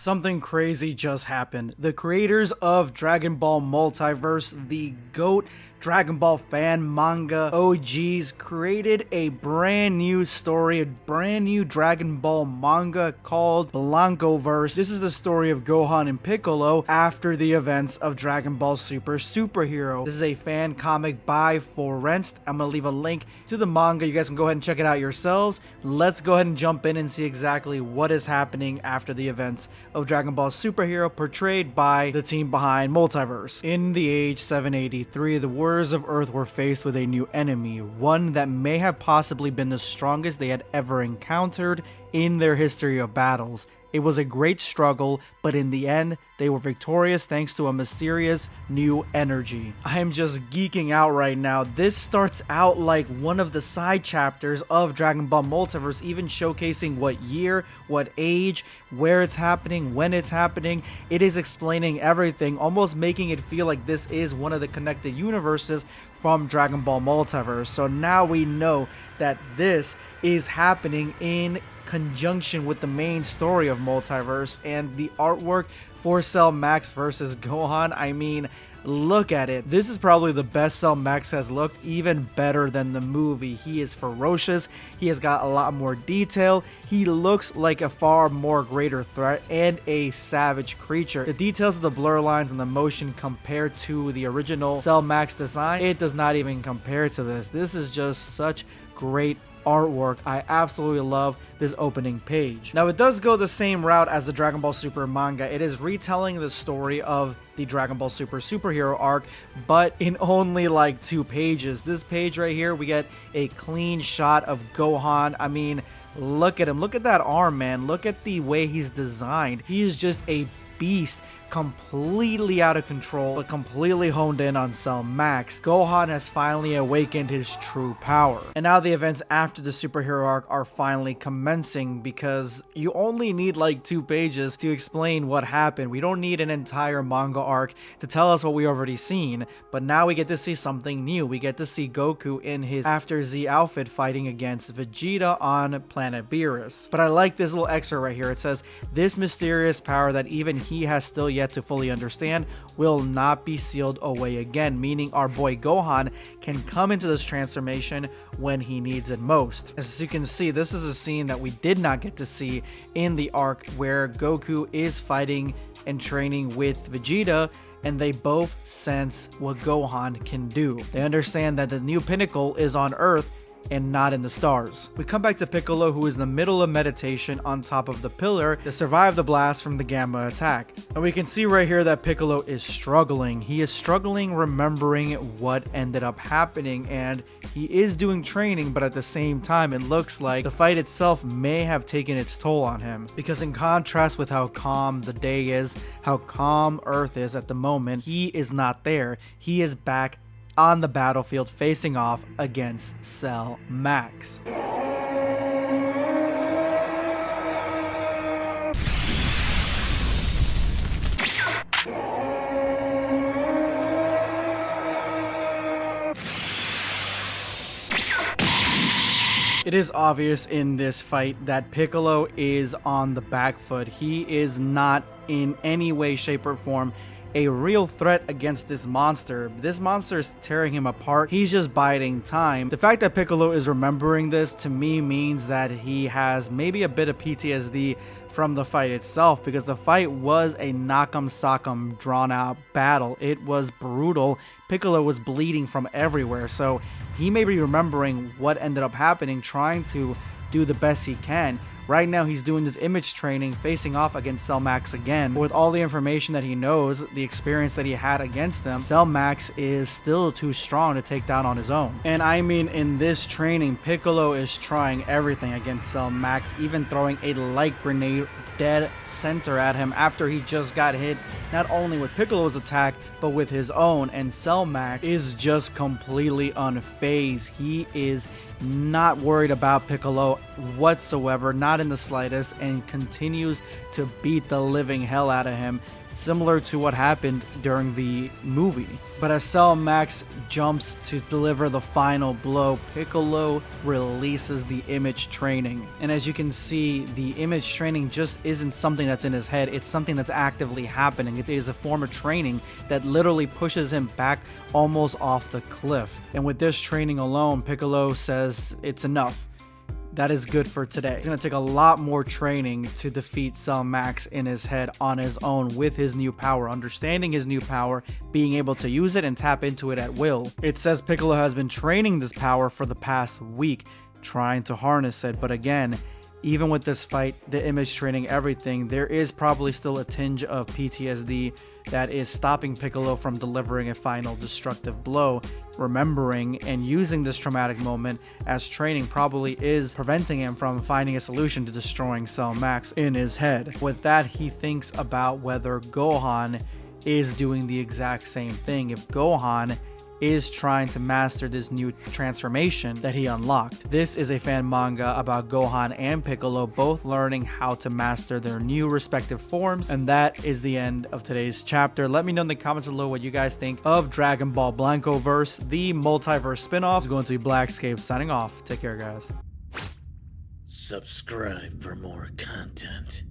Something crazy just happened. The creators of Dragon Ball Multiverse, the GOAT Dragon Ball fan manga OGs, created a brand new story, a brand new Dragon Ball manga called Blancoverse. This is the story of Gohan and Piccolo after the events of Dragon Ball Super Superhero. This is a fan comic by Forrest. I'm gonna leave a link to the manga. You guys can go ahead and check it out yourselves. Let's go ahead and jump in and see exactly what is happening after the events of Dragon Ball Superhero, portrayed by the team behind Multiverse. In the age 783, the warriors of Earth were faced with a new enemy, one that may have possibly been the strongest they had ever encountered in their history of battles. It was a great struggle, but in the end, they were victorious thanks to a mysterious new energy. I am just geeking out right now. This starts out like one of the side chapters of Dragon Ball Multiverse, even showcasing what year, what age, where it's happening, when it's happening. It is explaining everything, almost making it feel like this is one of the connected universes from Dragon Ball Multiverse. So now we know that this is happening in conjunction with the main story of Multiverse, and the artwork for Cell Max versus Gohan. I mean, look at it. This is probably the best Cell Max has looked, even better than the movie. He is ferocious. He has got a lot more detail. He looks like a far more greater threat and a savage creature. The details of the blur lines and the motion compared to the original Cell Max design, it does not even compare to this. This is just such great artwork. I absolutely love this opening page. Now, it does go the same route as the Dragon Ball Super manga. It is retelling the story of the Dragon Ball Super Superhero arc, but in only like 2 pages. This page right here, we get a clean shot of Gohan. I mean, look at him. Look at that arm, man. Look at the way he's designed. He is just a beast, completely out of control, but completely honed in on Cell Max. Gohan has finally awakened his true power. And now the events after the superhero arc are finally commencing, because you only need like 2 pages to explain what happened. We don't need an entire manga arc to tell us what we already seen, but now we get to see something new. We get to see Goku in his After Z outfit fighting against Vegeta on planet Beerus. But I like this little excerpt right here. It says, "This mysterious power that even he has still yet to fully understand will not be sealed away again," meaning our boy Gohan can come into this transformation when he needs it most. As you can see, this is a scene that we did not get to see in the arc where Goku is fighting and training with Vegeta, and they both sense what Gohan can do. They understand that the new pinnacle is on Earth and not in the stars. We come back to Piccolo, who is in the middle of meditation on top of the pillar to survive the blast from the Gamma attack. And we can see right here that Piccolo is struggling. He is struggling remembering what ended up happening, and he is doing training, but at the same time it looks like the fight itself may have taken its toll on him. Because in contrast with how calm the day is, how calm Earth is at the moment, he is not there. He is back on the battlefield facing off against Cell Max. It is obvious in this fight that Piccolo is on the back foot. He is not in any way, shape, or form a real threat against this monster. This monster is tearing him apart. He's just biding time. The fact that Piccolo is remembering this, to me, means that he has maybe a bit of PTSD from the fight itself, because the fight was a knock'em sock'em drawn out battle. It was brutal. Piccolo was bleeding from everywhere, so he may be remembering what ended up happening, trying to do the best he can. Right now, he's doing this image training, facing off against Cell Max again. But with all the information that he knows, the experience that he had against them, Cell Max is still too strong to take down on his own. And I mean, in this training, Piccolo is trying everything against Cell Max, even throwing a light grenade dead center at him after he just got hit, not only with Piccolo's attack, but with his own. And Cell Max is just completely unfazed. He is not worried about Piccolo whatsoever, not in the slightest, and continues to beat the living hell out of him, similar to what happened during the movie. But as Cell Max jumps to deliver the final blow, Piccolo releases the image training. And as you can see, the image training just isn't something that's in his head, it's something that's actively happening. It is a form of training that literally pushes him back almost off the cliff. And with this training alone, Piccolo says it's enough. That is good for today. It's going to take a lot more training to defeat Cell Max in his head on his own with his new power, understanding his new power, being able to use it and tap into it at will. It says Piccolo has been training this power for the past week, trying to harness it, but again, even with this fight, the image training, everything, there is probably still a tinge of PTSD that is stopping Piccolo from delivering a final destructive blow. Remembering and using this traumatic moment as training probably is preventing him from finding a solution to destroying Cell Max in his head. With that, he thinks about whether Gohan is doing the exact same thing. If Gohan is trying to master this new transformation that he unlocked. This is a fan manga about Gohan and Piccolo both learning how to master their new respective forms, and that is the end of today's chapter. Let me know in the comments below what you guys think of Dragon Ball Blancoverse, the multiverse spin-off. It's going to be Blackscape signing off. Take care, guys. Subscribe for more content.